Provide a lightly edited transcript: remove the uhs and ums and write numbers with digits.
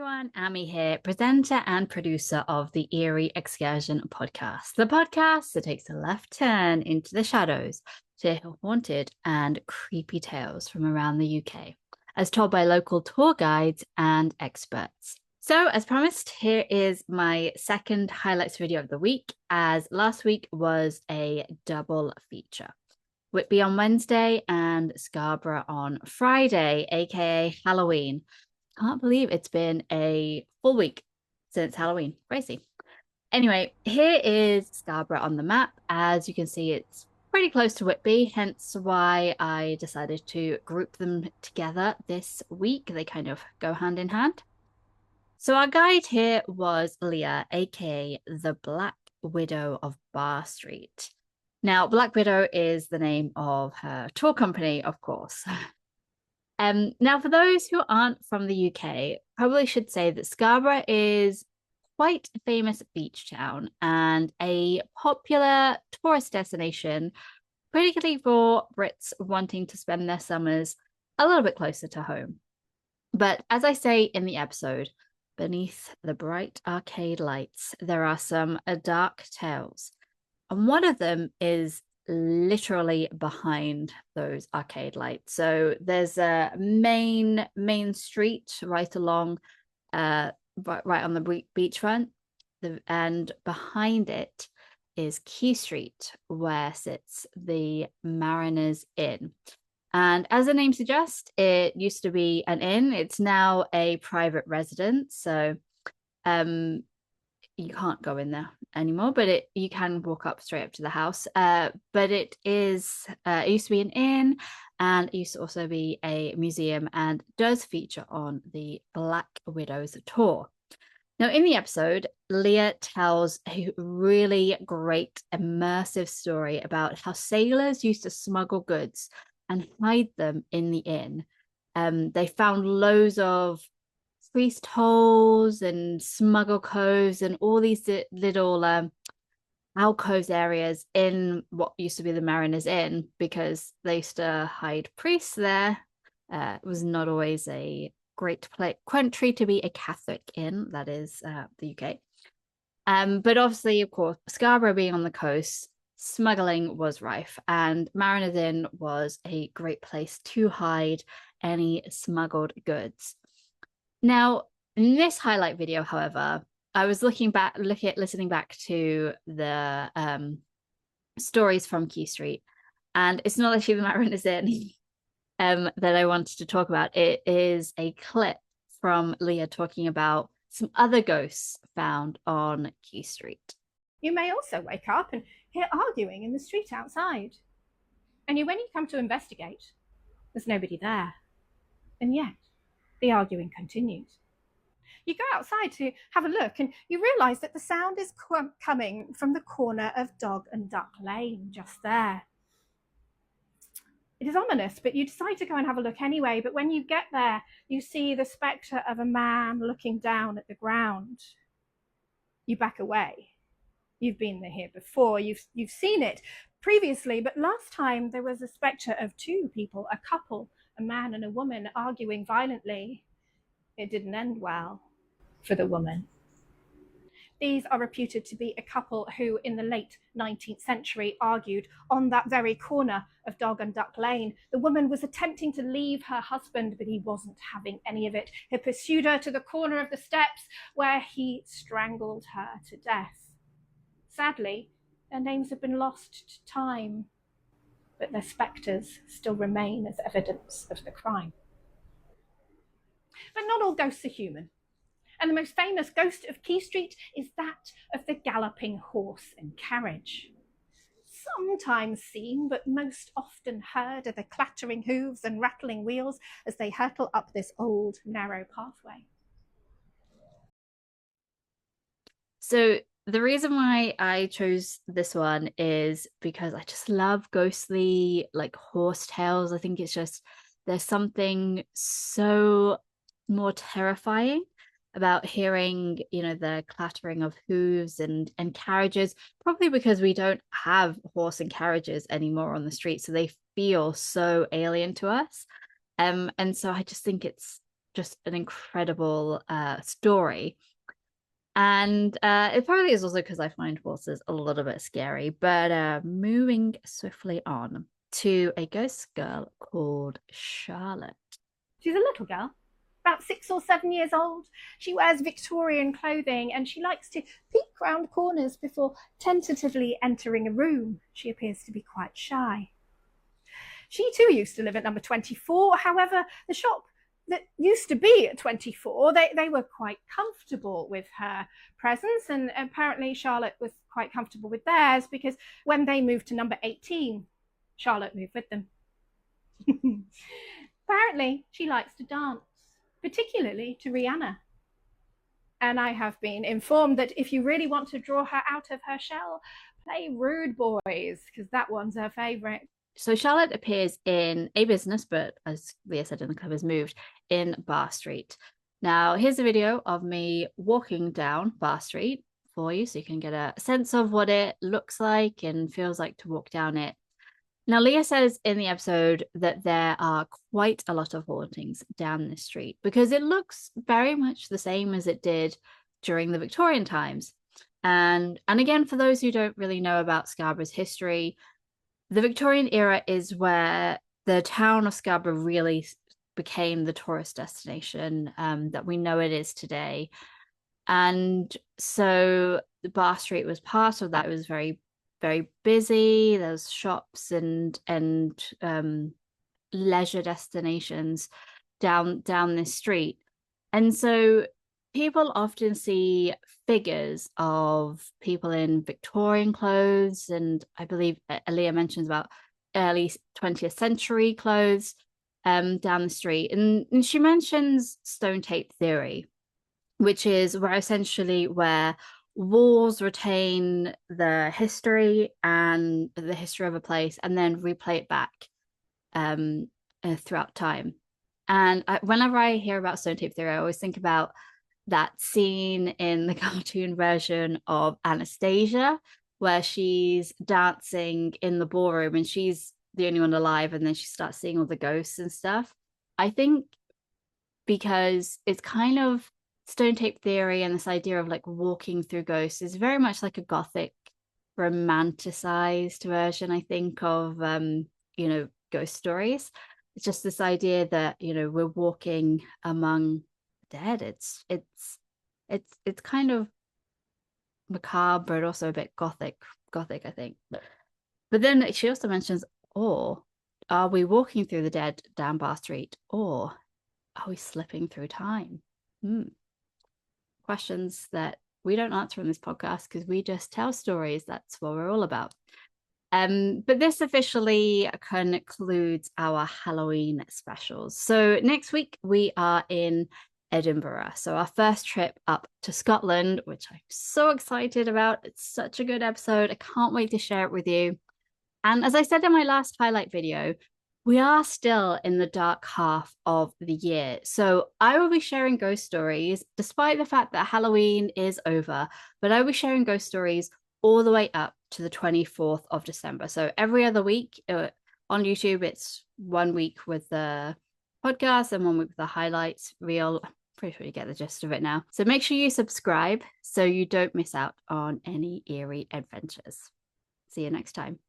everyone, Amy here, presenter and producer of the Eerie Excursion podcast, the podcast that takes a left turn into the shadows to hear haunted and creepy tales from around the UK, as told by local tour guides and experts. So, as promised, here is my second highlights video of the week, as last week was a double feature. Whitby on Wednesday and Scarborough on Friday, aka Halloween. Can't believe it's been a full week since Halloween. Crazy. Anyway, here is Scarborough on the map. As you can see, it's pretty close to Whitby, hence why I decided to group them together this week. They kind of go hand in hand. So our guide here was Liah, aka the Black Widow of Bar Street. Now, Black Widow is the name of her tour company, of course. Now, for those who aren't from the UK, probably should say that Scarborough is quite a famous beach town and a popular tourist destination, particularly for Brits wanting to spend their summers a little bit closer to home. But as I say in the episode, beneath the bright arcade lights, there are some dark tales. And one of them is literally behind those arcade lights. So there's a main street right along, right on the beachfront, and behind it is Quay Street, where sits the Mariners Inn. And as the name suggests, it used to be an inn. It's now a private residence. So, you can't go in there anymore, but you can walk straight up to the house. But it used to be an inn, and it used to also be a museum, and does feature on the Black Widows tour. Now, in the episode, Liah tells a really great immersive story about how sailors used to smuggle goods and hide them in the inn. They found loads of priest holes and smuggle coves and all these little alcoves areas in what used to be the Mariners Inn, because they used to hide priests there. It was not always a great country to be a Catholic in, that is the UK. But obviously, of course, Scarborough being on the coast, smuggling was rife, and Mariners Inn was a great place to hide any smuggled goods. Now, in this highlight video, however, I was listening back to the stories from Quay Street, and it's not actually the Mariners Inn that I wanted to talk about. It is a clip from Liah talking about some other ghosts found on Quay Street. You may also wake up and hear arguing in the street outside. And when you come to investigate, there's nobody there. And yet, the arguing continues. You go outside to have a look, and you realise that the sound is coming from the corner of Dog and Duck Lane, just there. It is ominous, but you decide to go and have a look anyway. But when you get there, you see the spectre of a man looking down at the ground. You back away. You've been here before. You've seen it previously, but last time there was a spectre of two people, a couple, a man and a woman, arguing violently. It didn't end well for the woman. These are reputed to be a couple who, in the late 19th century, argued on that very corner of Dog and Duck Lane. The woman was attempting to leave her husband, but he wasn't having any of it. He pursued her to the corner of the steps, where he strangled her to death. Sadly, their names have been lost to time, but their spectres still remain as evidence of the crime. But not all ghosts are human. And the most famous ghost of Quay Street is that of the galloping horse and carriage. Sometimes seen, but most often heard, are the clattering hooves and rattling wheels as they hurtle up this old, narrow pathway. So the reason why I chose this one is because I just love ghostly, like, horse tales. I think it's just, there's something so more terrifying about hearing, the clattering of hooves and carriages, probably because we don't have horse and carriages anymore on the street, so they feel so alien to us. And so I just think it's just an incredible story. And it probably is also because I find horses a little bit scary. But moving swiftly on to a ghost girl called Charlotte. She's a little girl, about 6 or 7 years old. She wears Victorian clothing and she likes to peek round corners before tentatively entering a room. She appears to be quite shy. She too used to live at number 24. However, the shop that used to be at 24, they were quite comfortable with her presence, and apparently Charlotte was quite comfortable with theirs, because when they moved to number 18, Charlotte moved with them. Apparently she likes to dance, particularly to Rhiana. And I have been informed that if you really want to draw her out of her shell, play Rude Boys, because that one's her favourite. So Charlotte appears in a business, but as Liah said in the clip, has moved in Bar Street. Now, here's a video of me walking down Bar Street for you, so you can get a sense of what it looks like and feels like to walk down it. Now, Liah says in the episode that there are quite a lot of hauntings down this street because it looks very much the same as it did during the Victorian times. And again, for those who don't really know about Scarborough's history, the Victorian era is where the town of Scarborough really became the tourist destination that we know it is today. And so the Bar Street was part of that. It was very, very busy. There's shops and leisure destinations down this street. And so people often see figures of people in Victorian clothes, and I believe Liah mentions about early 20th century clothes down the street. And she mentions stone tape theory, which is where walls retain the history and the history of a place and then replay it back throughout time. And whenever I hear about stone tape theory, I always think about that scene in the cartoon version of Anastasia, where she's dancing in the ballroom and she's the only one alive, and then she starts seeing all the ghosts and stuff. I think because it's kind of stone tape theory and this idea of like walking through ghosts is very much like a gothic romanticized version, I think, of ghost stories. It's just this idea that we're walking among dead. It's kind of macabre but also a bit gothic, I think. But then she also mentions, or are we walking through the dead down Bar Street, or are we slipping through time? Questions that we don't answer in this podcast because we just tell stories. That's what we're all about. But this officially concludes our Halloween specials. So next week we are in Edinburgh. So our first trip up to Scotland, which I'm so excited about. It's such a good episode. I can't wait to share it with you. And as I said in my last highlight video, we are still in the dark half of the year. So I will be sharing ghost stories, despite the fact that Halloween is over, but I will be sharing ghost stories all the way up to the 24th of December. So every other week on YouTube, it's 1 week with the podcast and 1 week with the highlights reel. I'm pretty sure you get the gist of it now. So make sure you subscribe so you don't miss out on any eerie adventures. See you next time.